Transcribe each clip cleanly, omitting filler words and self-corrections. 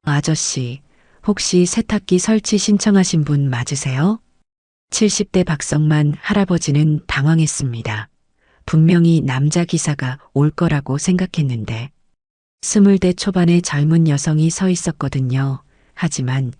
아저씨, 혹시 세탁기 설치 신청하신 분 맞으세요? 70대 박성만 할아버지는 당황했습니다. 분명히 남자 기사가 올 거라고 생각했는데 20대 초반의 젊은 여성이 서 있었거든요. 하지만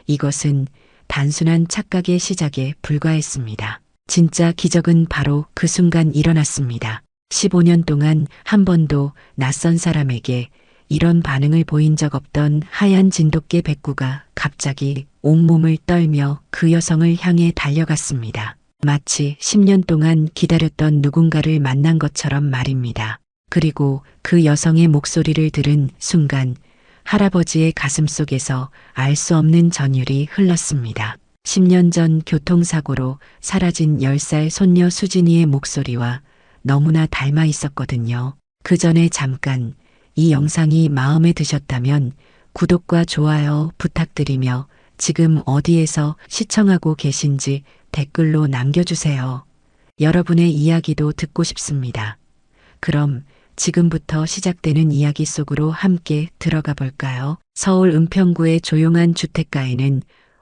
이것은 단순한 착각의 시작에 불과했습니다. 진짜 기적은 바로 그 순간 일어났습니다. 15년 동안 한 번도 낯선 사람에게 이런 반응을 보인 적 없던 하얀 진돗개 백구가 갑자기 온몸을 떨며 그 여성을 향해 달려갔습니다. 마치 10년 동안 기다렸던 누군가를 만난 것처럼 말입니다. 그리고 그 여성의 목소리를 들은 순간 할아버지의 가슴속에서 알 수 없는 전율이 흘렀습니다. 10년 전 교통사고로 사라진 10살 손녀 수진이의 목소리와 너무나 닮아 있었거든요. 그 전에 잠깐 이 영상이 마음에 드셨다면 구독과 좋아요 부탁드리며 지금 어디에서 시청하고 계신지 댓글로 남겨주세요. 여러분의 이야기도 듣고 싶습니다. 그럼 지금부터 시작되는 이야기 속으로 함께 들어가 볼까요? 서울 은평구의 조용한 주택가에는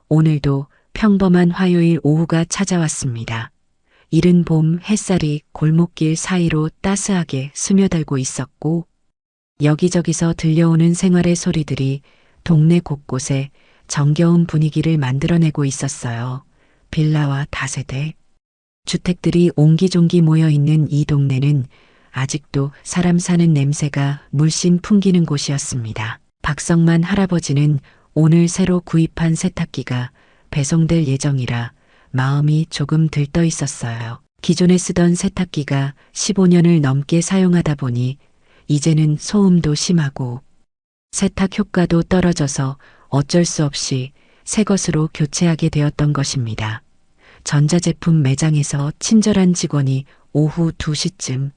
오늘도 평범한 화요일 오후가 찾아왔습니다. 이른 봄 햇살이 골목길 사이로 따스하게 스며들고 있었고 여기저기서 들려오는 생활의 소리들이 동네 곳곳에 정겨운 분위기를 만들어내고 있었어요. 빌라와 다세대 주택들이 옹기종기 모여 있는 이 동네는 아직도 사람 사는 냄새가 물씬 풍기는 곳이었습니다. 박성만 할아버지는 오늘 새로 구입한 세탁기가 배송될 예정이라 마음이 조금 들떠 있었어요. 기존에 쓰던 세탁기가 15년을 넘게 사용하다 보니 이제는 소음도 심하고 세탁 효과도 떨어져서 어쩔 수 없이 새 것으로 교체하게 되었던 것입니다. 전자제품 매장에서 친절한 직원이 오후 2시쯤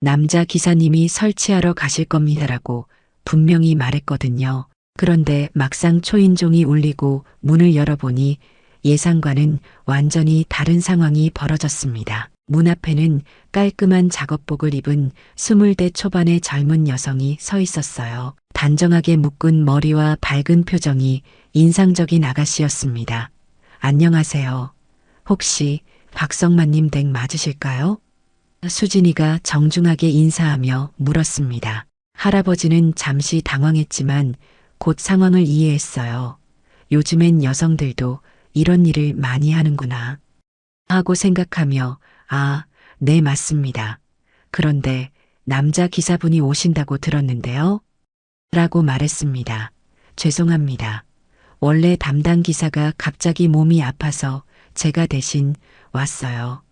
남자 기사님이 설치하러 가실 겁니다라고 분명히 말했거든요. 그런데 막상 초인종이 울리고 문을 열어보니 예상과는 완전히 다른 상황이 벌어졌습니다. 문 앞에는 깔끔한 작업복을 입은 20대 초반의 젊은 여성이 서 있었어요. 단정하게 묶은 머리와 밝은 표정이 인상적인 아가씨였습니다. 안녕하세요. 혹시 박성만님 댁 맞으실까요? 수진이가 정중하게 인사하며 물었습니다. 할아버지는 잠시 당황했지만 곧 상황을 이해했어요. 요즘엔 여성들도 이런 일을 많이 하는구나 하고 생각하며 네 맞습니다. 그런데 남자 기사분이 오신다고 들었는데요. 라고 말했습니다. 죄송합니다. 원래 담당 기사가 갑자기 몸이 아파서 제가 대신 왔어요.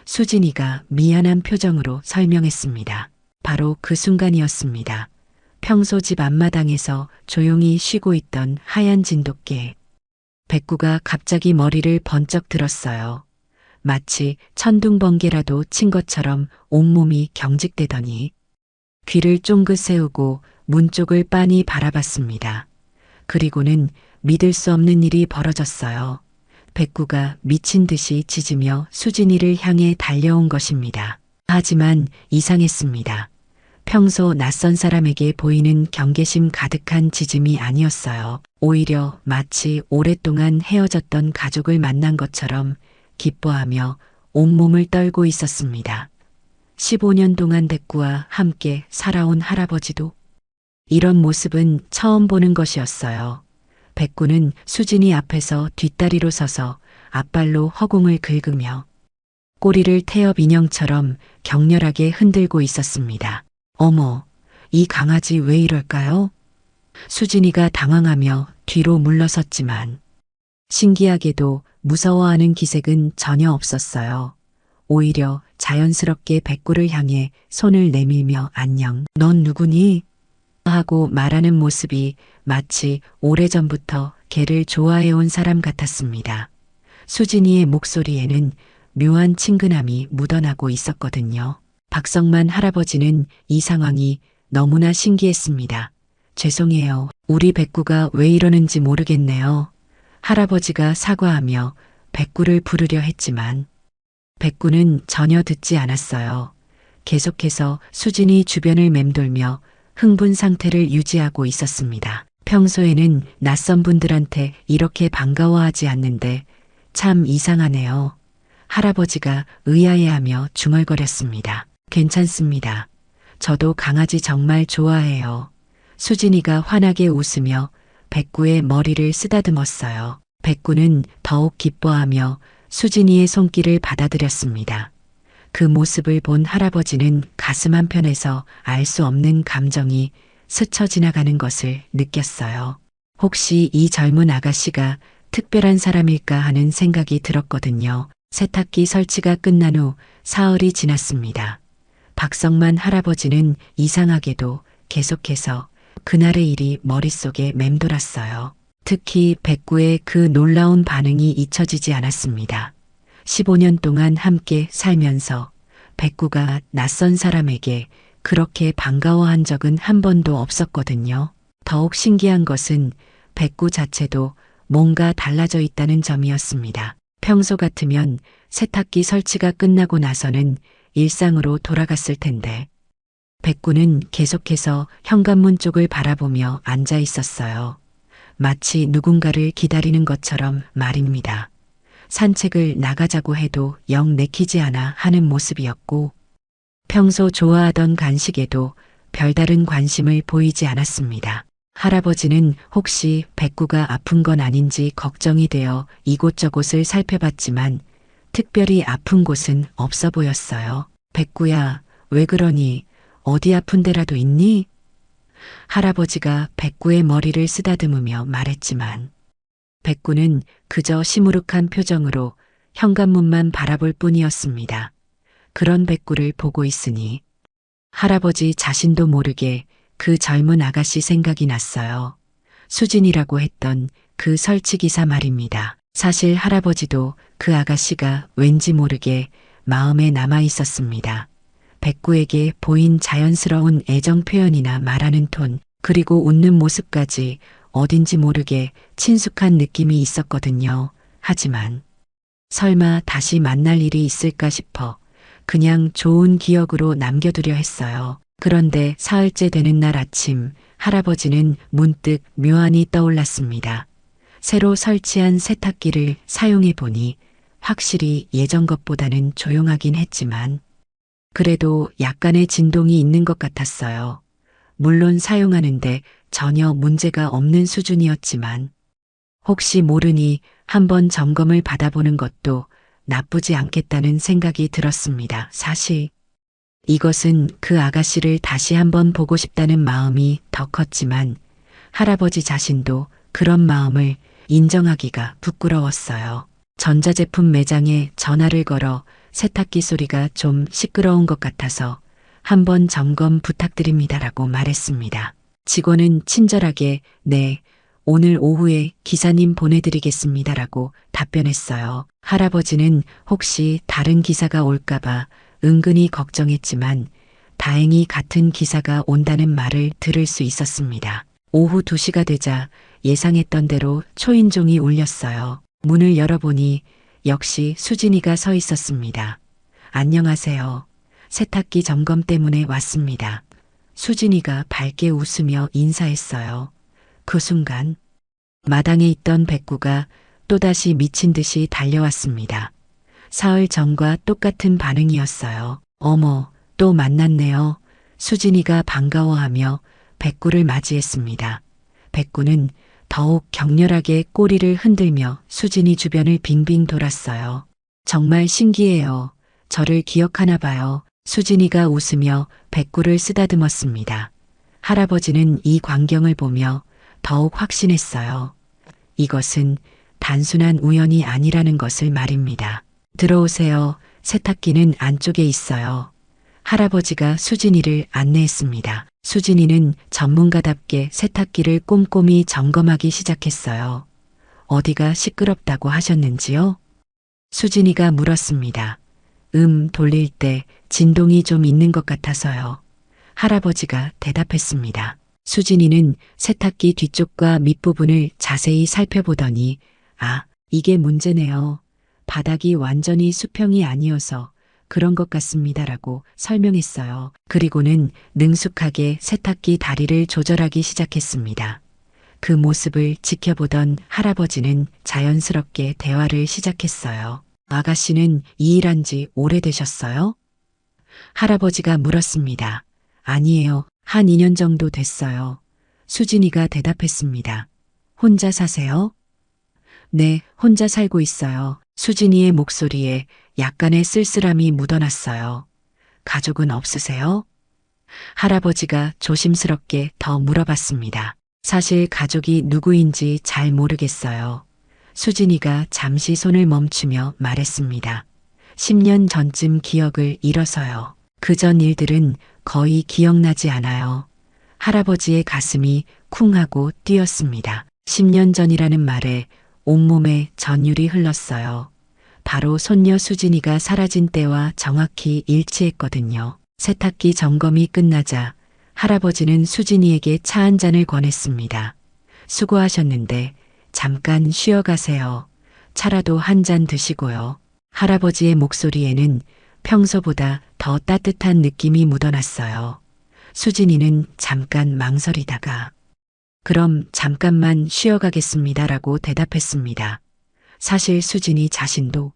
수진이가 미안한 표정으로 설명했습니다. 바로 그 순간이었습니다. 평소 집 앞마당에서 조용히 쉬고 있던 하얀 진돗개 백구가 갑자기 머리를 번쩍 들었어요. 마치 천둥번개라도 친 것처럼 온몸이 경직되더니 귀를 쫑긋 세우고 문 쪽을 빤히 바라봤습니다. 그리고는 믿을 수 없는 일이 벌어졌어요. 백구가 미친 듯이 짖으며 수진이를 향해 달려온 것입니다. 하지만 이상했습니다. 평소 낯선 사람에게 보이는 경계심 가득한 짖음이 아니었어요. 오히려 마치 오랫동안 헤어졌던 가족을 만난 것처럼 기뻐하며 온몸을 떨고 있었습니다. 15년 동안 백구와 함께 살아온 할아버지도 이런 모습은 처음 보는 것이었어요. 백구는 수진이 앞에서 뒷다리로 서서 앞발로 허공을 긁으며 꼬리를 태엽 인형처럼 격렬하게 흔들고 있었습니다. 어머, 이 강아지 왜 이럴까요? 수진이가 당황하며 뒤로 물러섰지만 신기하게도 무서워하는 기색은 전혀 없었어요. 오히려 자연스럽게 백구를 향해 손을 내밀며 안녕, 넌 누구니? 하고 말하는 모습이 마치 오래전부터 개를 좋아해온 사람 같았습니다. 수진이의 목소리에는 묘한 친근함이 묻어나고 있었거든요. 박성만 할아버지는 이 상황이 너무나 신기했습니다. 죄송해요. 우리 백구가 왜 이러는지 모르겠네요. 할아버지가 사과하며 백구를 부르려 했지만 백구는 전혀 듣지 않았어요. 계속해서 수진이 주변을 맴돌며 흥분 상태를 유지하고 있었습니다. 평소에는 낯선 분들한테 이렇게 반가워하지 않는데 참 이상하네요. 할아버지가 의아해하며 중얼거렸습니다. 괜찮습니다. 저도 강아지 정말 좋아해요. 수진이가 환하게 웃으며 백구의 머리를 쓰다듬었어요. 백구는 더욱 기뻐하며 수진이의 손길을 받아들였습니다. 그 모습을 본 할아버지는 가슴 한편에서 알 수 없는 감정이 스쳐 지나가는 것을 느꼈어요. 혹시 이 젊은 아가씨가 특별한 사람일까 하는 생각이 들었거든요. 세탁기 설치가 끝난 후 사흘이 지났습니다. 박성만 할아버지는 이상하게도 계속해서 그날의 일이 머릿속에 맴돌았어요. 특히 백구의 그 놀라운 반응이 잊혀지지 않았습니다. 15년 동안 함께 살면서 백구가 낯선 사람에게 그렇게 반가워한 적은 한 번도 없었거든요. 더욱 신기한 것은 백구 자체도 뭔가 달라져 있다는 점이었습니다. 평소 같으면 세탁기 설치가 끝나고 나서는 일상으로 돌아갔을 텐데 백구는 계속해서 현관문 쪽을 바라보며 앉아 있었어요. 마치 누군가를 기다리는 것처럼 말입니다. 산책을 나가자고 해도 영 내키지 않아 하는 모습이었고 평소 좋아하던 간식에도 별다른 관심을 보이지 않았습니다. 할아버지는 혹시 백구가 아픈 건 아닌지 걱정이 되어 이곳저곳을 살펴봤지만 특별히 아픈 곳은 없어 보였어요. 백구야, 왜 그러니? 어디 아픈 데라도 있니? 할아버지가 백구의 머리를 쓰다듬으며 말했지만 백구는 그저 시무룩한 표정으로 현관문만 바라볼 뿐이었습니다. 그런 백구를 보고 있으니 할아버지 자신도 모르게 그 젊은 아가씨 생각이 났어요. 수진이라고 했던 그 설치기사 말입니다. 사실 할아버지도 그 아가씨가 왠지 모르게 마음에 남아 있었습니다. 백구에게 보인 자연스러운 애정 표현이나 말하는 톤, 그리고 웃는 모습까지 어딘지 모르게 친숙한 느낌이 있었거든요. 하지만 설마 다시 만날 일이 있을까 싶어 그냥 좋은 기억으로 남겨두려 했어요. 그런데 사흘째 되는 날 아침 할아버지는 문득 묘안이 떠올랐습니다. 새로 설치한 세탁기를 사용해 보니 확실히 예전 것보다는 조용하긴 했지만 그래도 약간의 진동이 있는 것 같았어요. 물론 사용하는데 전혀 문제가 없는 수준이었지만 혹시 모르니 한번 점검을 받아보는 것도 나쁘지 않겠다는 생각이 들었습니다. 사실 이것은 그 아가씨를 다시 한번 보고 싶다는 마음이 더 컸지만 할아버지 자신도 그런 마음을 인정하기가 부끄러웠어요. 전자제품 매장에 전화를 걸어 세탁기 소리가 좀 시끄러운 것 같아서 한번 점검 부탁드립니다라고 말했습니다. 직원은 친절하게 네, 오늘 오후에 기사님 보내드리겠습니다라고 답변했어요. 할아버지는 혹시 다른 기사가 올까봐 은근히 걱정했지만 다행히 같은 기사가 온다는 말을 들을 수 있었습니다. 오후 2시가 되자 예상했던 대로 초인종이 울렸어요. 문을 열어보니 역시 수진이가 서 있었습니다. 안녕하세요. 세탁기 점검 때문에 왔습니다. 수진이가 밝게 웃으며 인사했어요. 그 순간 마당에 있던 백구가 또다시 미친 듯이 달려왔습니다. 사흘 전과 똑같은 반응이었어요. 어머, 또 만났네요. 수진이가 반가워하며 백구를 맞이했습니다. 백구는 더욱 격렬하게 꼬리를 흔들며 수진이 주변을 빙빙 돌았어요. 정말 신기해요. 저를 기억하나 봐요. 수진이가 웃으며 백구를 쓰다듬었습니다. 할아버지는 이 광경을 보며 더욱 확신했어요. 이것은 단순한 우연이 아니라는 것을 말입니다. 들어오세요. 세탁기는 안쪽에 있어요. 할아버지가 수진이를 안내했습니다. 수진이는 전문가답게 세탁기를 꼼꼼히 점검하기 시작했어요. 어디가 시끄럽다고 하셨는지요? 수진이가 물었습니다. 돌릴 때 진동이 좀 있는 것 같아서요. 할아버지가 대답했습니다. 수진이는 세탁기 뒤쪽과 밑부분을 자세히 살펴보더니 아, 이게 문제네요. 바닥이 완전히 수평이 아니어서 그런 것 같습니다라고 설명했어요. 그리고는 능숙하게 세탁기 다리를 조절하기 시작했습니다. 그 모습을 지켜보던 할아버지는 자연스럽게 대화를 시작했어요. 아가씨는 이 일한 지 오래되셨어요? 할아버지가 물었습니다. 아니에요. 한 2년 정도 됐어요. 수진이가 대답했습니다. 혼자 사세요? 네, 혼자 살고 있어요. 수진이의 목소리에 약간의 쓸쓸함이 묻어났어요. 가족은 없으세요? 할아버지가 조심스럽게 더 물어봤습니다. 사실 가족이 누구인지 잘 모르겠어요. 수진이가 잠시 손을 멈추며 말했습니다. 10년 전쯤 기억을 잃어서요. 그전 일들은 거의 기억나지 않아요. 할아버지의 가슴이 쿵 하고 뛰었습니다. 10년 전이라는 말에 온몸에 전율이 흘렀어요. 바로 손녀 수진이가 사라진 때와 정확히 일치했거든요. 세탁기 점검이 끝나자 할아버지는 수진이에게 차 한 잔을 권했습니다. 수고하셨는데 잠깐 쉬어가세요. 차라도 한 잔 드시고요. 할아버지의 목소리에는 평소보다 더 따뜻한 느낌이 묻어났어요. 수진이는 잠깐 망설이다가 그럼 잠깐만 쉬어가겠습니다라고 대답했습니다. 사실 수진이 자신도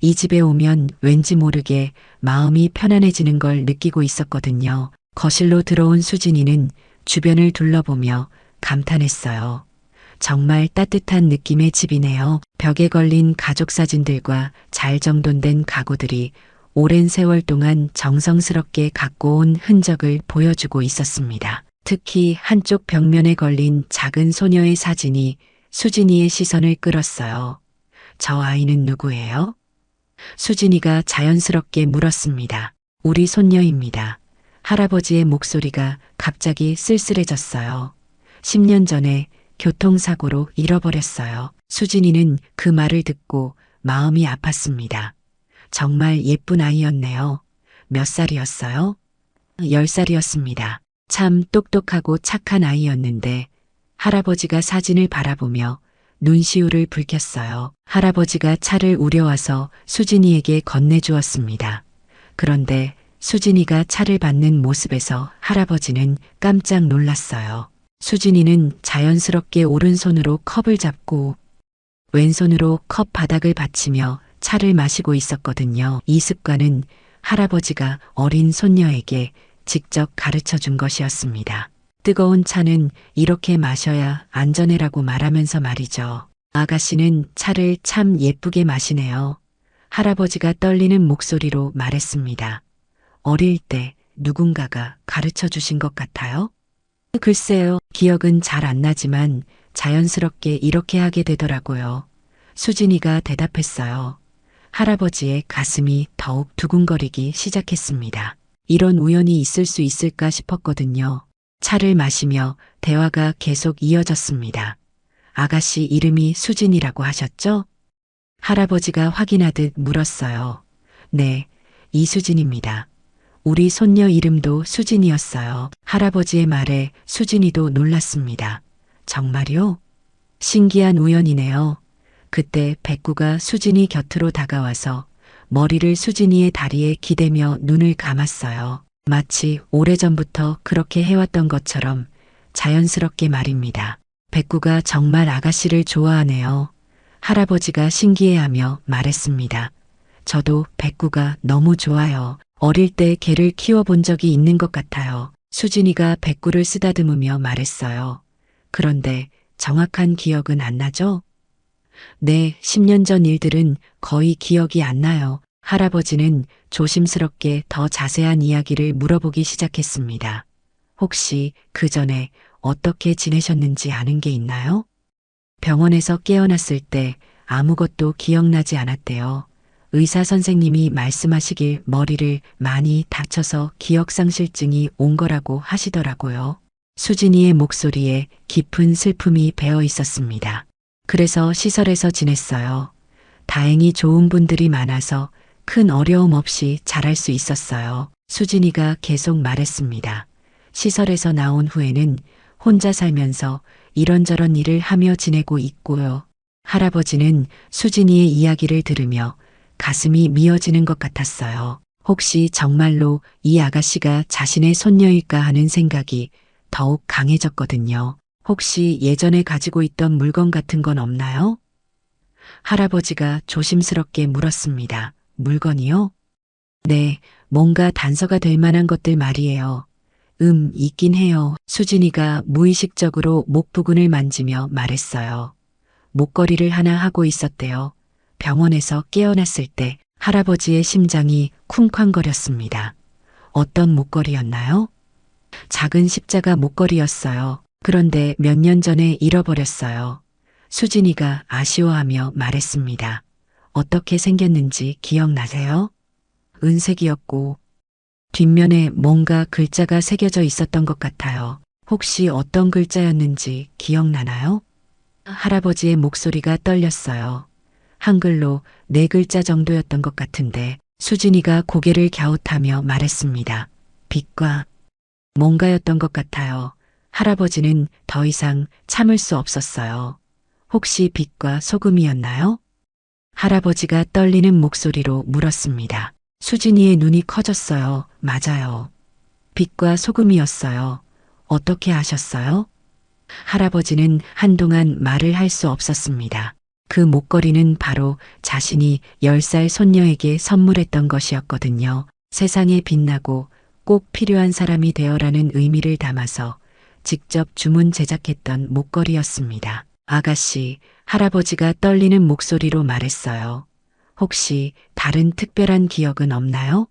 이 집에 오면 왠지 모르게 마음이 편안해지는 걸 느끼고 있었거든요. 거실로 들어온 수진이는 주변을 둘러보며 감탄했어요. 정말 따뜻한 느낌의 집이네요. 벽에 걸린 가족 사진들과 잘 정돈된 가구들이 오랜 세월 동안 정성스럽게 갖고 온 흔적을 보여주고 있었습니다. 특히 한쪽 벽면에 걸린 작은 소녀의 사진이 수진이의 시선을 끌었어요. 저 아이는 누구예요? 수진이가 자연스럽게 물었습니다. 우리 손녀입니다. 할아버지의 목소리가 갑자기 쓸쓸해졌어요. 10년 전에 교통사고로 잃어버렸어요. 수진이는 그 말을 듣고 마음이 아팠습니다. 정말 예쁜 아이였네요. 몇 살이었어요? 10살이었습니다. 참 똑똑하고 착한 아이였는데 할아버지가 사진을 바라보며 눈시울을 붉혔어요. 할아버지가 차를 우려와서 수진이에게 건네주었습니다. 그런데 수진이가 차를 받는 모습에서 할아버지는 깜짝 놀랐어요. 수진이는 자연스럽게 오른손으로 컵을 잡고 왼손으로 컵 바닥을 받치며 차를 마시고 있었거든요. 이 습관은 할아버지가 어린 손녀에게 직접 가르쳐 준 것이었습니다. 뜨거운 차는 이렇게 마셔야 안전해라고 말하면서 말이죠. 아가씨는 차를 참 예쁘게 마시네요. 할아버지가 떨리는 목소리로 말했습니다. 어릴 때 누군가가 가르쳐 주신 것 같아요? 글쎄요, 기억은 잘 안 나지만 자연스럽게 이렇게 하게 되더라고요. 수진이가 대답했어요. 할아버지의 가슴이 더욱 두근거리기 시작했습니다. 이런 우연이 있을 수 있을까 싶었거든요. 차를 마시며 대화가 계속 이어졌습니다. 아가씨 이름이 수진이라고 하셨죠? 할아버지가 확인하듯 물었어요. 네, 이수진입니다. 우리 손녀 이름도 수진이었어요. 할아버지의 말에 수진이도 놀랐습니다. 정말요? 신기한 우연이네요. 그때 백구가 수진이 곁으로 다가와서 머리를 수진이의 다리에 기대며 눈을 감았어요. 마치 오래전부터 그렇게 해왔던 것처럼 자연스럽게 말입니다. 백구가 정말 아가씨를 좋아하네요. 할아버지가 신기해하며 말했습니다. 저도 백구가 너무 좋아요. 어릴 때 개를 키워본 적이 있는 것 같아요. 수진이가 백구를 쓰다듬으며 말했어요. 그런데 정확한 기억은 안 나죠? 네, 10년 전 일들은 거의 기억이 안 나요. 할아버지는 조심스럽게 더 자세한 이야기를 물어보기 시작했습니다. 혹시 그 전에 어떻게 지내셨는지 아는 게 있나요? 병원에서 깨어났을 때 아무것도 기억나지 않았대요. 의사 선생님이 말씀하시길 머리를 많이 다쳐서 기억상실증이 온 거라고 하시더라고요. 수진이의 목소리에 깊은 슬픔이 배어 있었습니다. 그래서 시설에서 지냈어요. 다행히 좋은 분들이 많아서 큰 어려움 없이 잘할 수 있었어요. 수진이가 계속 말했습니다. 시설에서 나온 후에는 혼자 살면서 이런저런 일을 하며 지내고 있고요. 할아버지는 수진이의 이야기를 들으며 가슴이 미어지는 것 같았어요. 혹시 정말로 이 아가씨가 자신의 손녀일까 하는 생각이 더욱 강해졌거든요. 혹시 예전에 가지고 있던 물건 같은 건 없나요? 할아버지가 조심스럽게 물었습니다. 물건이요? 네, 뭔가 단서가 될 만한 것들 말이에요. 있긴 해요. 수진이가 무의식적으로 목 부근을 만지며 말했어요. 목걸이를 하나 하고 있었대요. 병원에서 깨어났을 때 할아버지의 심장이 쿵쾅거렸습니다. 어떤 목걸이였나요? 작은 십자가 목걸이였어요. 그런데 몇 년 전에 잃어버렸어요. 수진이가 아쉬워하며 말했습니다. 어떻게 생겼는지 기억나세요? 은색이었고 뒷면에 뭔가 글자가 새겨져 있었던 것 같아요. 혹시 어떤 글자였는지 기억나나요? 할아버지의 목소리가 떨렸어요. 한글로 4글자 정도였던 것 같은데 수진이가 고개를 갸웃하며 말했습니다. 빛과 뭔가였던 것 같아요. 할아버지는 더 이상 참을 수 없었어요. 혹시 빛과 소금이었나요? 할아버지가 떨리는 목소리로 물었습니다. 수진이의 눈이 커졌어요. 맞아요. 빛과 소금이었어요. 어떻게 아셨어요? 할아버지는 한동안 말을 할 수 없었습니다. 그 목걸이는 바로 자신이 10살 손녀에게 선물했던 것이었거든요. 세상에 빛나고 꼭 필요한 사람이 되어라는 의미를 담아서 직접 주문 제작했던 목걸이였습니다. 아가씨, 할아버지가 떨리는 목소리로 말했어요. 혹시 다른 특별한 기억은 없나요?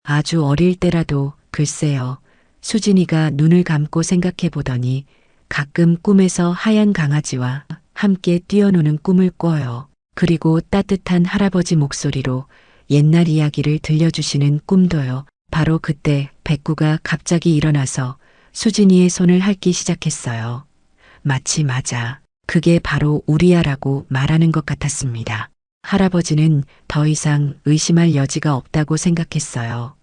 아주 어릴 때라도 글쎄요. 수진이가 눈을 감고 생각해 보더니 가끔 꿈에서 하얀 강아지와 함께 뛰어노는 꿈을 꿔요. 그리고 따뜻한 할아버지 목소리로 옛날 이야기를 들려주시는 꿈도요. 바로 그때 백구가 갑자기 일어나서 수진이의 손을 핥기 시작했어요. 마치 맞아. 그게 바로 우리야라고 말하는 것 같았습니다. 할아버지는 더 이상 의심할 여지가 없다고 생각했어요.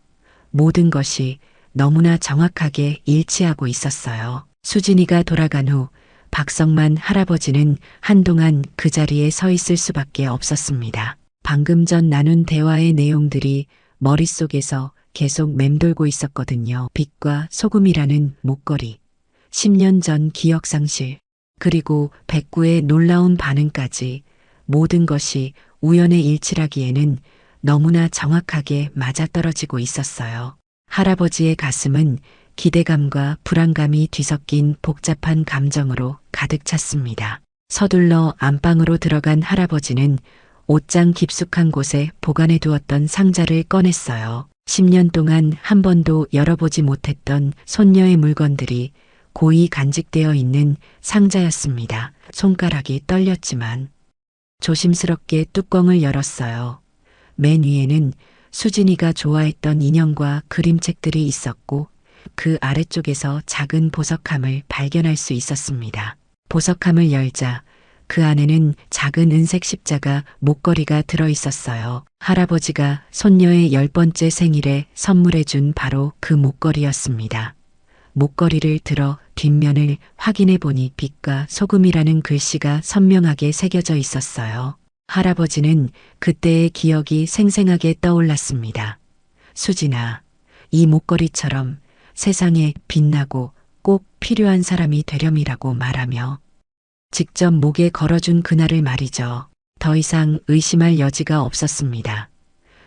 모든 것이 너무나 정확하게 일치하고 있었어요. 수진이가 돌아간 후 박성만 할아버지는 한동안 그 자리에 서 있을 수밖에 없었습니다. 방금 전 나눈 대화의 내용들이 머릿속에서 계속 맴돌고 있었거든요. 빛과 소금이라는 목걸이, 10년 전 기억상실, 그리고 백구의 놀라운 반응까지 모든 것이 우연의 일치라기에는 너무나 정확하게 맞아떨어지고 있었어요. 할아버지의 가슴은 기대감과 불안감이 뒤섞인 복잡한 감정으로 가득 찼습니다. 서둘러 안방으로 들어간 할아버지는 옷장 깊숙한 곳에 보관해 두었던 상자를 꺼냈어요. 10년 동안 한 번도 열어보지 못했던 손녀의 물건들이 고이 간직되어 있는 상자였습니다. 손가락이 떨렸지만 조심스럽게 뚜껑을 열었어요. 맨 위에는 수진이가 좋아했던 인형과 그림책들이 있었고 그 아래쪽에서 작은 보석함을 발견할 수 있었습니다. 보석함을 열자 그 안에는 작은 은색 십자가 목걸이가 들어 있었어요. 할아버지가 손녀의 10번째 생일에 선물해 준 바로 그 목걸이였습니다. 목걸이를 들어 뒷면을 확인해 보니 빛과 소금이라는 글씨가 선명하게 새겨져 있었어요. 할아버지는 그때의 기억이 생생하게 떠올랐습니다. 수진아, 이 목걸이처럼 세상에 빛나고 꼭 필요한 사람이 되렴이라고 말하며 직접 목에 걸어준 그날을 말이죠. 더 이상 의심할 여지가 없었습니다.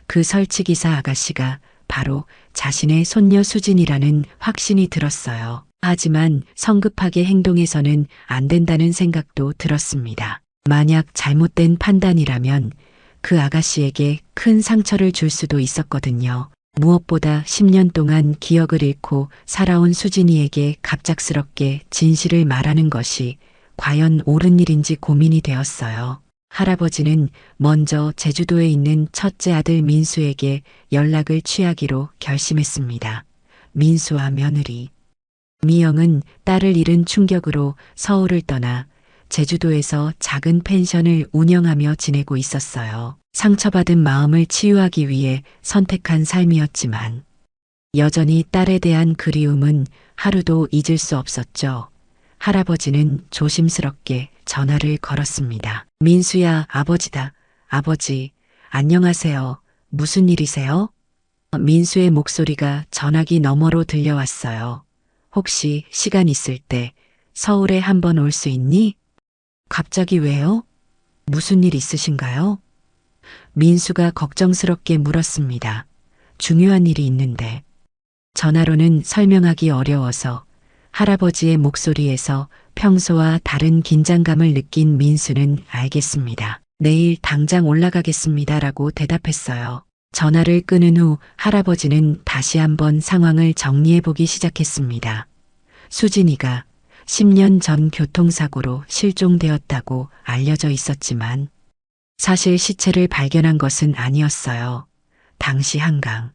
그 설치기사 아가씨가 바로 자신의 손녀 수진이라는 확신이 들었어요. 하지만 성급하게 행동해서는 안 된다는 생각도 들었습니다. 만약 잘못된 판단이라면 그 아가씨에게 큰 상처를 줄 수도 있었거든요. 무엇보다 10년 동안 기억을 잃고 살아온 수진이에게 갑작스럽게 진실을 말하는 것이 과연 옳은 일인지 고민이 되었어요. 할아버지는 먼저 제주도에 있는 첫째 아들 민수에게 연락을 취하기로 결심했습니다. 민수와 며느리 미영은 딸을 잃은 충격으로 서울을 떠나 제주도에서 작은 펜션을 운영하며 지내고 있었어요. 상처받은 마음을 치유하기 위해 선택한 삶이었지만 여전히 딸에 대한 그리움은 하루도 잊을 수 없었죠. 할아버지는 조심스럽게 전화를 걸었습니다. 민수야, 아버지다. 아버지, 안녕하세요. 무슨 일이세요? 민수의 목소리가 전화기 너머로 들려왔어요. 혹시 시간 있을 때 서울에 한번 올 수 있니? 갑자기 왜요? 무슨 일 있으신가요? 민수가 걱정스럽게 물었습니다. 중요한 일이 있는데. 전화로는 설명하기 어려워서 할아버지의 목소리에서 평소와 다른 긴장감을 느낀 민수는 알겠습니다. 내일 당장 올라가겠습니다라고 대답했어요. 전화를 끊은 후 할아버지는 다시 한번 상황을 정리해보기 시작했습니다. 수진이가 10년 전 교통사고로 실종되었다고 알려져 있었지만 사실 시체를 발견한 것은 아니었어요. 당시 한강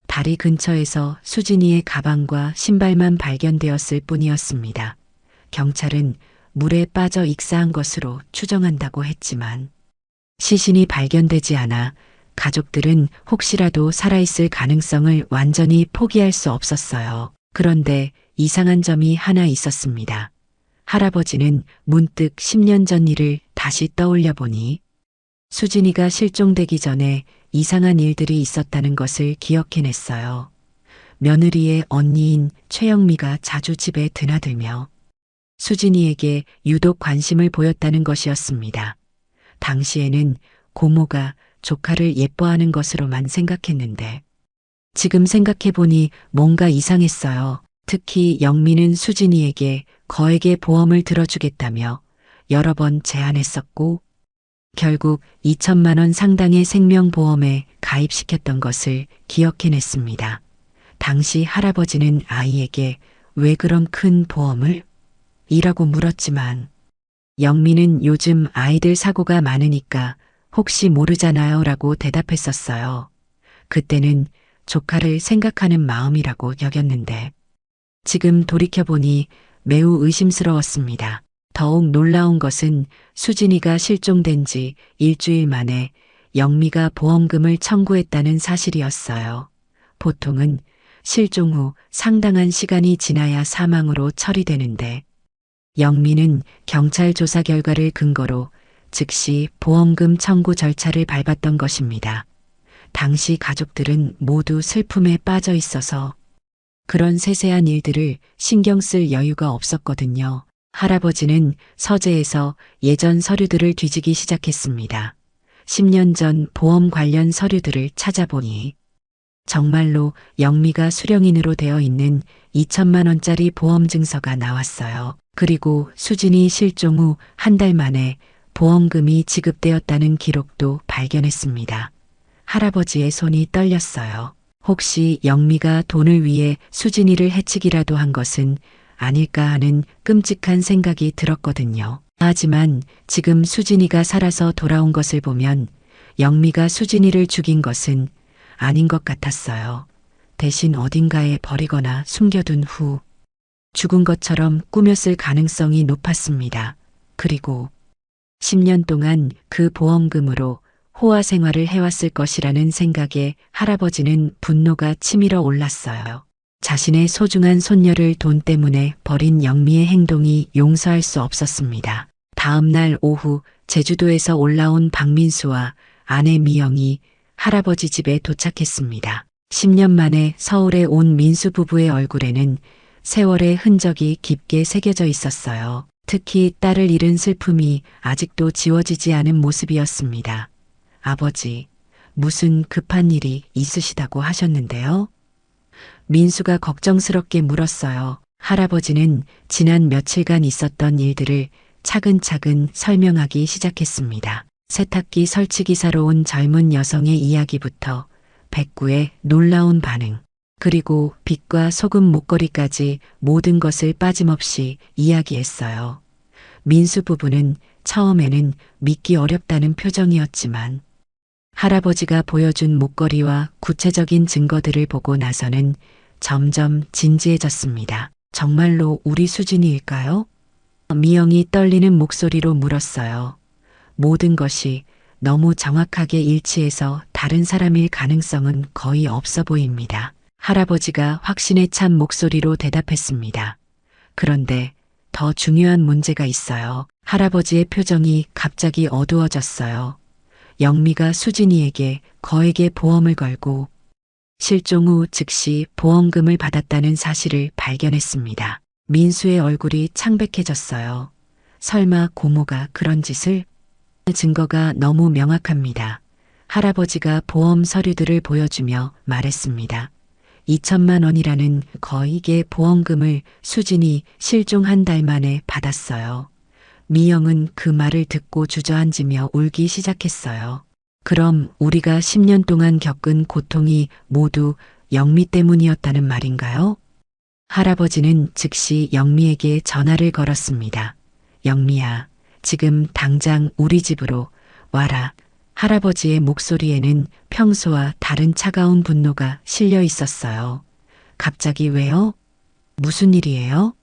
다리 근처에서 수진이의 가방과 신발만 발견되었을 뿐이었습니다. 경찰은 물에 빠져 익사한 것으로 추정한다고 했지만 시신이 발견되지 않아 가족들은 혹시라도 살아있을 가능성을 완전히 포기할 수 없었어요. 그런데 이상한 점이 하나 있었습니다. 할아버지는 문득 10년 전 일을 다시 떠올려 보니 수진이가 실종되기 전에 이상한 일들이 있었다는 것을 기억해냈어요. 며느리의 언니인 최영미가 자주 집에 드나들며 수진이에게 유독 관심을 보였다는 것이었습니다. 당시에는 고모가 조카를 예뻐하는 것으로만 생각했는데 지금 생각해보니 뭔가 이상했어요. 특히 영미는 수진이에게 거액의 보험을 들어주겠다며 여러 번 제안했었고 결국 2천만 원 상당의 생명보험에 가입시켰던 것을 기억해냈습니다. 당시 할아버지는 아이에게 왜 그런 큰 보험을? 이라고 물었지만 영미는 요즘 아이들 사고가 많으니까 혹시 모르잖아요 라고 대답했었어요. 그때는 조카를 생각하는 마음이라고 여겼는데 지금 돌이켜보니 매우 의심스러웠습니다. 더욱 놀라운 것은 수진이가 실종된 지 일주일 만에 영미가 보험금을 청구했다는 사실이었어요. 보통은 실종 후 상당한 시간이 지나야 사망으로 처리되는데 영미는 경찰 조사 결과를 근거로 즉시 보험금 청구 절차를 밟았던 것입니다. 당시 가족들은 모두 슬픔에 빠져 있어서 그런 세세한 일들을 신경 쓸 여유가 없었거든요. 할아버지는 서재에서 예전 서류들을 뒤지기 시작했습니다. 10년 전 보험 관련 서류들을 찾아보니 정말로 영미가 수령인으로 되어 있는 2천만 원짜리 보험 증서가 나왔어요. 그리고 수진이 실종 후 한 달 만에 보험금이 지급되었다는 기록도 발견했습니다. 할아버지의 손이 떨렸어요. 혹시 영미가 돈을 위해 수진이를 해치기라도 한 것은 아닐까 하는 끔찍한 생각이 들었거든요. 하지만 지금 수진이가 살아서 돌아온 것을 보면 영미가 수진이를 죽인 것은 아닌 것 같았어요. 대신 어딘가에 버리거나 숨겨둔 후 죽은 것처럼 꾸몄을 가능성이 높았습니다. 그리고 10년 동안 그 보험금으로 호화 생활을 해왔을 것이라는 생각에 할아버지는 분노가 치밀어 올랐어요. 자신의 소중한 손녀를 돈 때문에 버린 영미의 행동이 용서할 수 없었습니다. 다음 날 오후 제주도에서 올라온 박민수와 아내 미영이 할아버지 집에 도착했습니다. 10년 만에 서울에 온 민수 부부의 얼굴에는 세월의 흔적이 깊게 새겨져 있었어요. 특히 딸을 잃은 슬픔이 아직도 지워지지 않은 모습이었습니다. 아버지, 무슨 급한 일이 있으시다고 하셨는데요? 민수가 걱정스럽게 물었어요. 할아버지는 지난 며칠간 있었던 일들을 차근차근 설명하기 시작했습니다. 세탁기 설치 기사로 온 젊은 여성의 이야기부터 백구의 놀라운 반응, 그리고 빛과 소금 목걸이까지 모든 것을 빠짐없이 이야기했어요. 민수 부부는 처음에는 믿기 어렵다는 표정이었지만 할아버지가 보여준 목걸이와 구체적인 증거들을 보고 나서는 점점 진지해졌습니다. 정말로 우리 수진이일까요? 미영이 떨리는 목소리로 물었어요. 모든 것이 너무 정확하게 일치해서 다른 사람일 가능성은 거의 없어 보입니다. 할아버지가 확신에 찬 목소리로 대답했습니다. 그런데 더 중요한 문제가 있어요. 할아버지의 표정이 갑자기 어두워졌어요. 영미가 수진이에게 거액의 보험을 걸고 실종 후 즉시 보험금을 받았다는 사실을 발견했습니다. 민수의 얼굴이 창백해졌어요. 설마 고모가 그런 짓을? 증거가 너무 명확합니다. 할아버지가 보험 서류들을 보여주며 말했습니다. 2천만 원이라는 거액의 보험금을 수진이 실종한 달 만에 받았어요. 미영은 그 말을 듣고 주저앉으며 울기 시작했어요. 그럼 우리가 10년 동안 겪은 고통이 모두 영미 때문이었다는 말인가요? 할아버지는 즉시 영미에게 전화를 걸었습니다. 영미야, 지금 당장 우리 집으로 와라. 할아버지의 목소리에는 평소와 다른 차가운 분노가 실려 있었어요. 갑자기 왜요? 무슨 일이에요?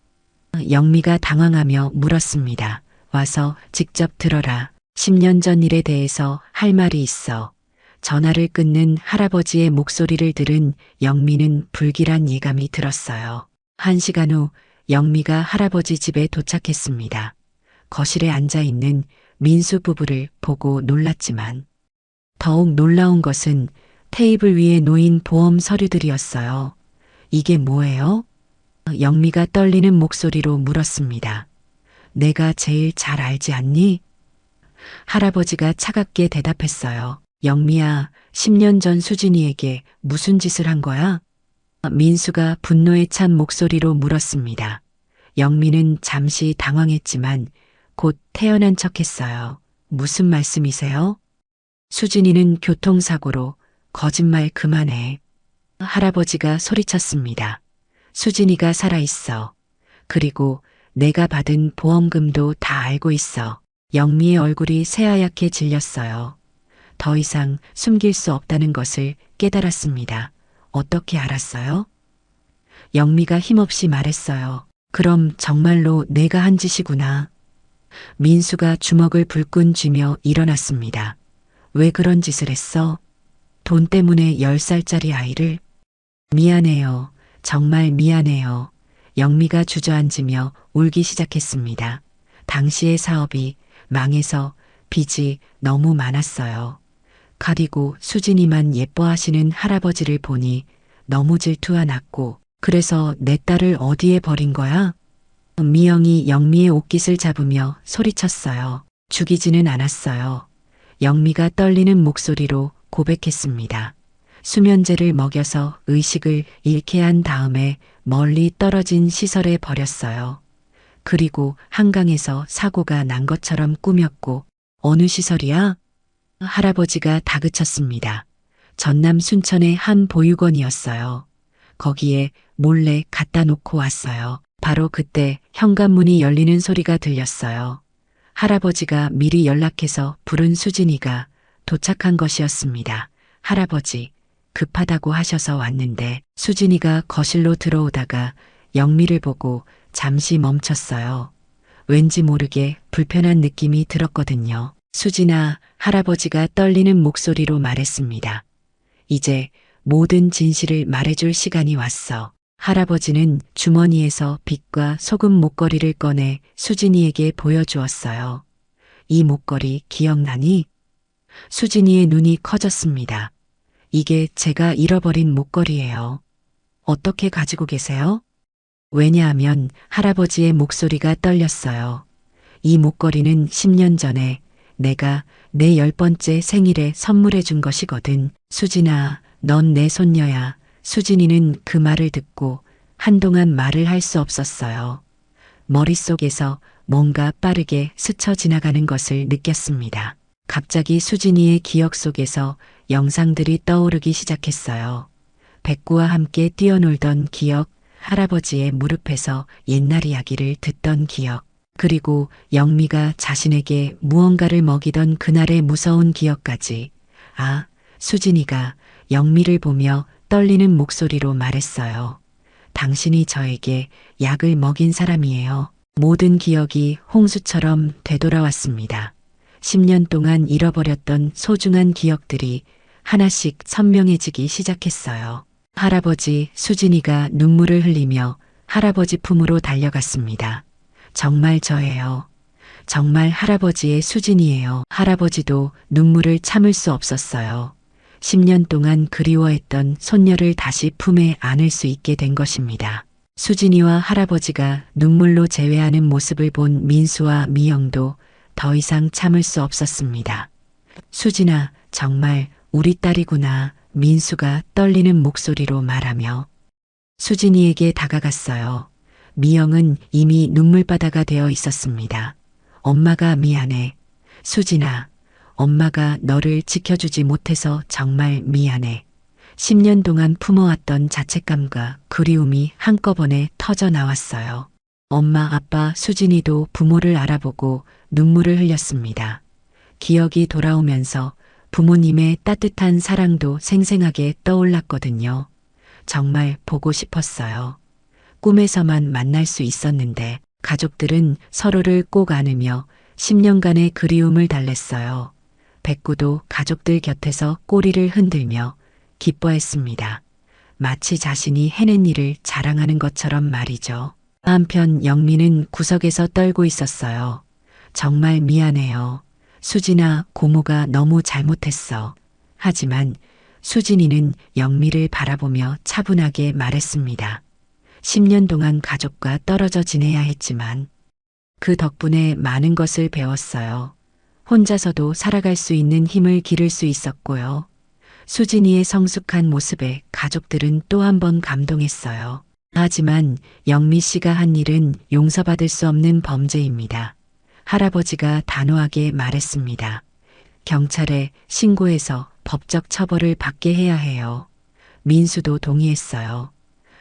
영미가 당황하며 물었습니다. 와서 직접 들어라. 10년 전 일에 대해서 할 말이 있어. 전화를 끊는 할아버지의 목소리를 들은 영미는 불길한 예감이 들었어요. 1시간 후 영미가 할아버지 집에 도착했습니다. 거실에 앉아 있는 민수 부부를 보고 놀랐지만 더욱 놀라운 것은 테이블 위에 놓인 보험 서류들이었어요. 이게 뭐예요? 영미가 떨리는 목소리로 물었습니다. 내가 제일 잘 알지 않니? 할아버지가 차갑게 대답했어요. 영미야, 10년 전 수진이에게 무슨 짓을 한 거야? 민수가 분노에 찬 목소리로 물었습니다. 영미는 잠시 당황했지만 곧 태연한 척했어요. 무슨 말씀이세요? 수진이는 교통사고로. 거짓말 그만해. 할아버지가 소리쳤습니다. 수진이가 살아있어. 그리고 내가 받은 보험금도 다 알고 있어. 영미의 얼굴이 새하얗게 질렸어요. 더 이상 숨길 수 없다는 것을 깨달았습니다. 어떻게 알았어요? 영미가 힘없이 말했어요. 그럼 정말로 내가 한 짓이구나. 민수가 주먹을 불끈 쥐며 일어났습니다. 왜 그런 짓을 했어? 돈 때문에 10살짜리 아이를? 미안해요. 정말 미안해요. 영미가 주저앉으며 울기 시작했습니다. 당시의 사업이 망해서 빚이 너무 많았어요. 그리고 수진이만 예뻐하시는 할아버지를 보니 너무 질투가 났고, 그래서 내 딸을 어디에 버린 거야? 미영이 영미의 옷깃을 잡으며 소리쳤어요. 죽이지는 않았어요. 영미가 떨리는 목소리로 고백했습니다. 수면제를 먹여서 의식을 잃게 한 다음에 멀리 떨어진 시설에 버렸어요. 그리고 한강에서 사고가 난 것처럼 꾸몄고. 어느 시설이야? 할아버지가 다그쳤습니다. 전남 순천의 한 보육원이었어요. 거기에 몰래 갖다 놓고 왔어요. 바로 그때 현관문이 열리는 소리가 들렸어요. 할아버지가 미리 연락해서 부른 수진이가 도착한 것이었습니다. 할아버지, 급하다고 하셔서 왔는데. 수진이가 거실로 들어오다가 영미를 보고 잠시 멈췄어요. 왠지 모르게 불편한 느낌이 들었거든요. 수진아, 할아버지가 떨리는 목소리로 말했습니다. 이제 모든 진실을 말해줄 시간이 왔어. 할아버지는 주머니에서 빗과 소금 목걸이를 꺼내 수진이에게 보여주었어요. 이 목걸이 기억나니? 수진이의 눈이 커졌습니다. 이게 제가 잃어버린 목걸이예요. 어떻게 가지고 계세요? 왜냐하면 할아버지의 목소리가 떨렸어요. 이 목걸이는 10년 전에 내가 내 10번째 생일에 선물해 준 것이거든. 수진아, 넌 내 손녀야. 수진이는 그 말을 듣고 한동안 말을 할 수 없었어요. 머릿속에서 뭔가 빠르게 스쳐 지나가는 것을 느꼈습니다. 갑자기 수진이의 기억 속에서 영상들이 떠오르기 시작했어요. 백구와 함께 뛰어놀던 기억, 할아버지의 무릎에서 옛날 이야기를 듣던 기억, 그리고 영미가 자신에게 무언가를 먹이던 그날의 무서운 기억까지. 아, 수진이가 영미를 보며 떨리는 목소리로 말했어요. 당신이 저에게 약을 먹인 사람이에요. 모든 기억이 홍수처럼 되돌아왔습니다. 10년 동안 잃어버렸던 소중한 기억들이 하나씩 선명해지기 시작했어요. 할아버지, 수진이가 눈물을 흘리며 할아버지 품으로 달려갔습니다. 정말 저예요. 정말 할아버지의 수진이에요. 할아버지도 눈물을 참을 수 없었어요. 10년 동안 그리워했던 손녀를 다시 품에 안을 수 있게 된 것입니다. 수진이와 할아버지가 눈물로 제외하는 모습을 본 민수와 미영도 더 이상 참을 수 없었습니다. 수진아, 정말 우리 딸이구나. 민수가 떨리는 목소리로 말하며 수진이에게 다가갔어요. 미영은 이미 눈물바다가 되어 있었습니다. 엄마가 미안해. 수진아, 엄마가 너를 지켜주지 못해서 정말 미안해. 10년 동안 품어왔던 자책감과 그리움이 한꺼번에 터져 나왔어요. 엄마, 아빠, 수진이도 부모를 알아보고 눈물을 흘렸습니다. 기억이 돌아오면서 부모님의 따뜻한 사랑도 생생하게 떠올랐거든요. 정말 보고 싶었어요. 꿈에서만 만날 수 있었는데 가족들은 서로를 꼭 안으며 10년간의 그리움을 달랬어요. 백구도 가족들 곁에서 꼬리를 흔들며 기뻐했습니다. 마치 자신이 해낸 일을 자랑하는 것처럼 말이죠. 한편 영미는 구석에서 떨고 있었어요. 정말 미안해요. 수진아, 고모가 너무 잘못했어. 하지만 수진이는 영미를 바라보며 차분하게 말했습니다. 10년 동안 가족과 떨어져 지내야 했지만 그 덕분에 많은 것을 배웠어요. 혼자서도 살아갈 수 있는 힘을 기를 수 있었고요. 수진이의 성숙한 모습에 가족들은 또 한 번 감동했어요. 하지만 영미 씨가 한 일은 용서받을 수 없는 범죄입니다. 할아버지가 단호하게 말했습니다. 경찰에 신고해서 법적 처벌을 받게 해야 해요. 민수도 동의했어요.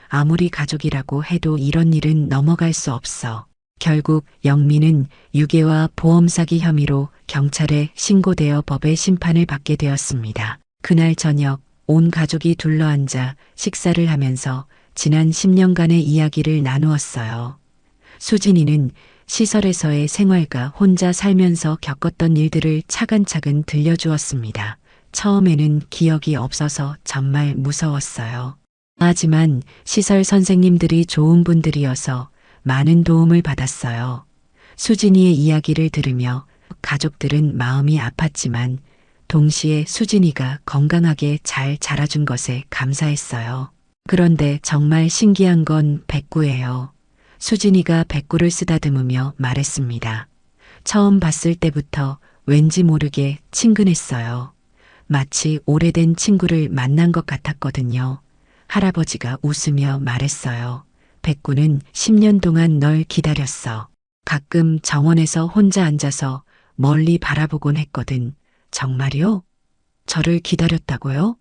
아무리 가족이라고 해도 이런 일은 넘어갈 수 없어. 결국 영미는 유괴와 보험 사기 혐의로 경찰에 신고되어 법의 심판을 받게 되었습니다. 그날 저녁 온 가족이 둘러앉아 식사를 하면서 지난 10년간의 이야기를 나누었어요. 수진이는 시설에서의 생활과 혼자 살면서 겪었던 일들을 차근차근 들려주었습니다. 처음에는 기억이 없어서 정말 무서웠어요. 하지만 시설 선생님들이 좋은 분들이어서 많은 도움을 받았어요. 수진이의 이야기를 들으며 가족들은 마음이 아팠지만 동시에 수진이가 건강하게 잘 자라준 것에 감사했어요. 그런데 정말 신기한 건 백구예요. 수진이가 백구를 쓰다듬으며 말했습니다. 처음 봤을 때부터 왠지 모르게 친근했어요. 마치 오래된 친구를 만난 것 같았거든요. 할아버지가 웃으며 말했어요. 백구는 10년 동안 널 기다렸어. 가끔 정원에서 혼자 앉아서 멀리 바라보곤 했거든. 정말요? 저를 기다렸다고요?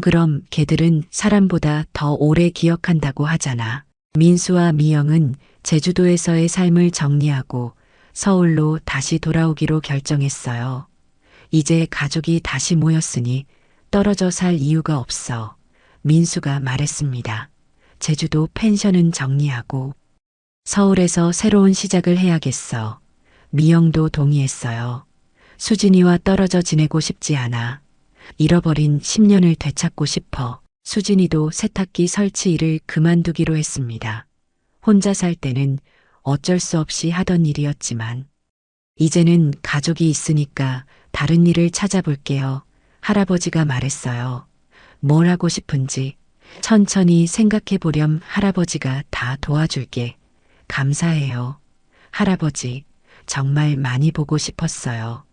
그럼 개들은 사람보다 더 오래 기억한다고 하잖아. 민수와 미영은 제주도에서의 삶을 정리하고 서울로 다시 돌아오기로 결정했어요. 이제 가족이 다시 모였으니 떨어져 살 이유가 없어. 민수가 말했습니다. 제주도 펜션은 정리하고 서울에서 새로운 시작을 해야겠어. 미영도 동의했어요. 수진이와 떨어져 지내고 싶지 않아. 잃어버린 10년을 되찾고 싶어. 수진이도 세탁기 설치 일을 그만두기로 했습니다. 혼자 살 때는 어쩔 수 없이 하던 일이었지만 이제는 가족이 있으니까 다른 일을 찾아볼게요. 할아버지가 말했어요. 뭘 하고 싶은지 천천히 생각해 보렴. 할아버지가 다 도와줄게. 감사해요. 할아버지, 정말 많이 보고 싶었어요.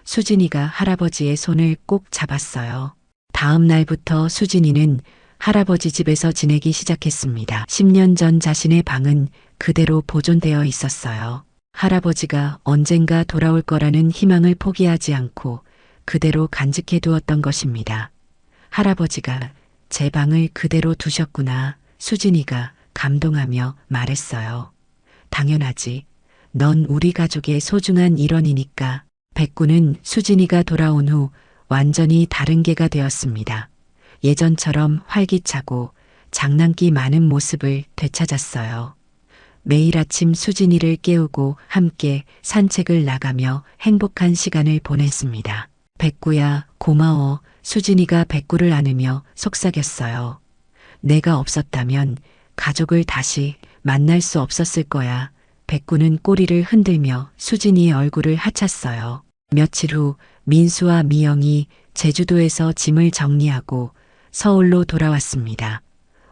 수진이가 할아버지의 손을 꼭 잡았어요. 다음 날부터 수진이는 할아버지 집에서 지내기 시작했습니다. 10년 전 자신의 방은 그대로 보존되어 있었어요. 할아버지가 언젠가 돌아올 거라는 희망을 포기하지 않고 그대로 간직해 두었던 것입니다. 할아버지가 제 방을 그대로 두셨구나. 수진이가 감동하며 말했어요. 당연하지. 넌 우리 가족의 소중한 일원이니까. 백구는 수진이가 돌아온 후 완전히 다른 개가 되었습니다. 예전처럼 활기차고 장난기 많은 모습을 되찾았어요. 매일 아침 수진이를 깨우고 함께 산책을 나가며 행복한 시간을 보냈습니다. 백구야, 고마워. 수진이가 백구를 안으며 속삭였어요. 내가 없었다면 가족을 다시 만날 수 없었을 거야. 백구는 꼬리를 흔들며 수진이의 얼굴을 하찼어요. 며칠 후 민수와 미영이 제주도에서 짐을 정리하고 서울로 돌아왔습니다.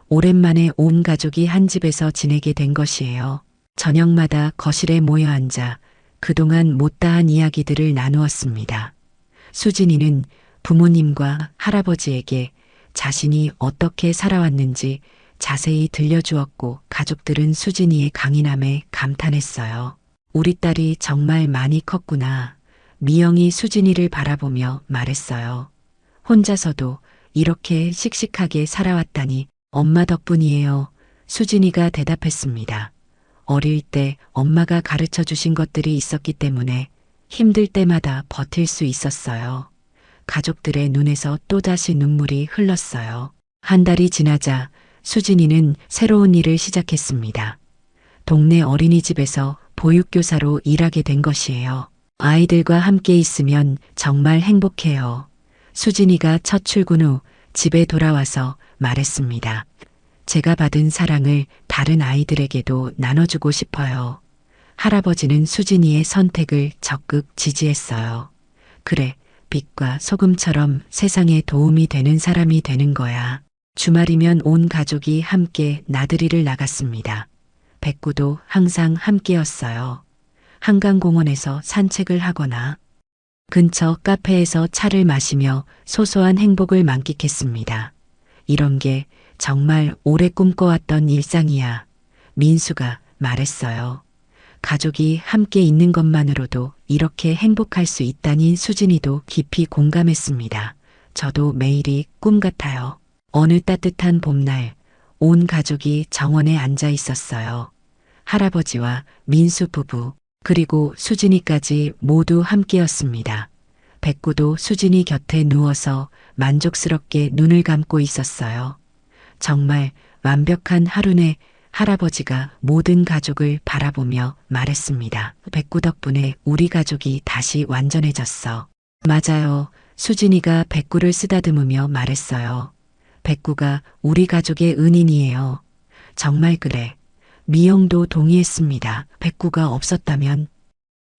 오랜만에 온 가족이 한 집에서 지내게 된 것이에요. 저녁마다 거실에 모여 앉아 그동안 못다한 이야기들을 나누었습니다. 수진이는 부모님과 할아버지에게 자신이 어떻게 살아왔는지 자세히 들려주었고 가족들은 수진이의 강인함에 감탄했어요. 우리 딸이 정말 많이 컸구나. 미영이 수진이를 바라보며 말했어요. 혼자서도 이렇게 씩씩하게 살아왔다니 엄마 덕분이에요. 수진이가 대답했습니다. 어릴 때 엄마가 가르쳐 주신 것들이 있었기 때문에 힘들 때마다 버틸 수 있었어요. 가족들의 눈에서 또다시 눈물이 흘렀어요. 한 달이 지나자 수진이는 새로운 일을 시작했습니다. 동네 어린이집에서 보육교사로 일하게 된 것이에요. 아이들과 함께 있으면 정말 행복해요. 수진이가 첫 출근 후 집에 돌아와서 말했습니다. 제가 받은 사랑을 다른 아이들에게도 나눠주고 싶어요. 할아버지는 수진이의 선택을 적극 지지했어요. 그래, 빛과 소금처럼 세상에 도움이 되는 사람이 되는 거야. 주말이면 온 가족이 함께 나들이를 나갔습니다. 백구도 항상 함께였어요. 한강공원에서 산책을 하거나 근처 카페에서 차를 마시며 소소한 행복을 만끽했습니다. 이런 게 정말 오래 꿈꿔왔던 일상이야. 민수가 말했어요. 가족이 함께 있는 것만으로도 이렇게 행복할 수 있다니. 수진이도 깊이 공감했습니다. 저도 매일이 꿈 같아요. 어느 따뜻한 봄날 온 가족이 정원에 앉아 있었어요. 할아버지와 민수 부부 그리고 수진이까지 모두 함께였습니다. 백구도 수진이 곁에 누워서 만족스럽게 눈을 감고 있었어요. 정말 완벽한 하루네. 할아버지가 모든 가족을 바라보며 말했습니다. 백구 덕분에 우리 가족이 다시 완전해졌어. 맞아요. 수진이가 백구를 쓰다듬으며 말했어요. 백구가 우리 가족의 은인이에요. 정말 그래. 미영도 동의했습니다. 백구가 없었다면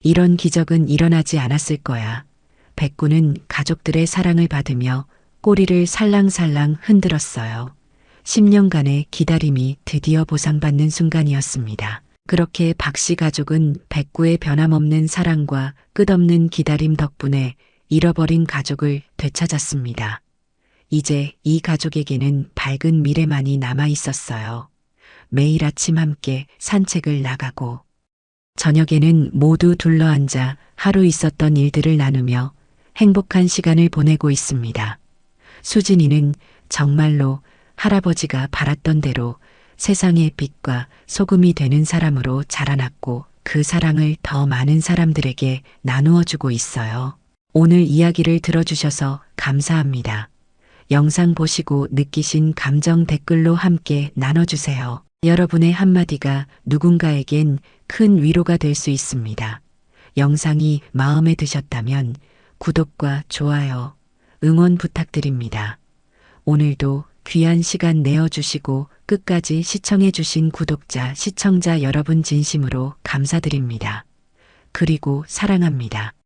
이런 기적은 일어나지 않았을 거야. 백구는 가족들의 사랑을 받으며 꼬리를 살랑살랑 흔들었어요. 10년간의 기다림이 드디어 보상받는 순간이었습니다. 그렇게 박씨 가족은 백구의 변함없는 사랑과 끝없는 기다림 덕분에 잃어버린 가족을 되찾았습니다. 이제 이 가족에게는 밝은 미래만이 남아 있었어요. 매일 아침 함께 산책을 나가고 저녁에는 모두 둘러앉아 하루 있었던 일들을 나누며 행복한 시간을 보내고 있습니다. 수진이는 정말로 할아버지가 바랐던 대로 세상의 빛과 소금이 되는 사람으로 자라났고 그 사랑을 더 많은 사람들에게 나누어 주고 있어요. 오늘 이야기를 들어주셔서 감사합니다. 영상 보시고 느끼신 감정 댓글로 함께 나눠주세요. 여러분의 한마디가 누군가에겐 큰 위로가 될 수 있습니다. 영상이 마음에 드셨다면 구독과 좋아요, 응원 부탁드립니다. 오늘도 귀한 시간 내어주시고 끝까지 시청해주신 구독자, 시청자 여러분 진심으로 감사드립니다. 그리고 사랑합니다.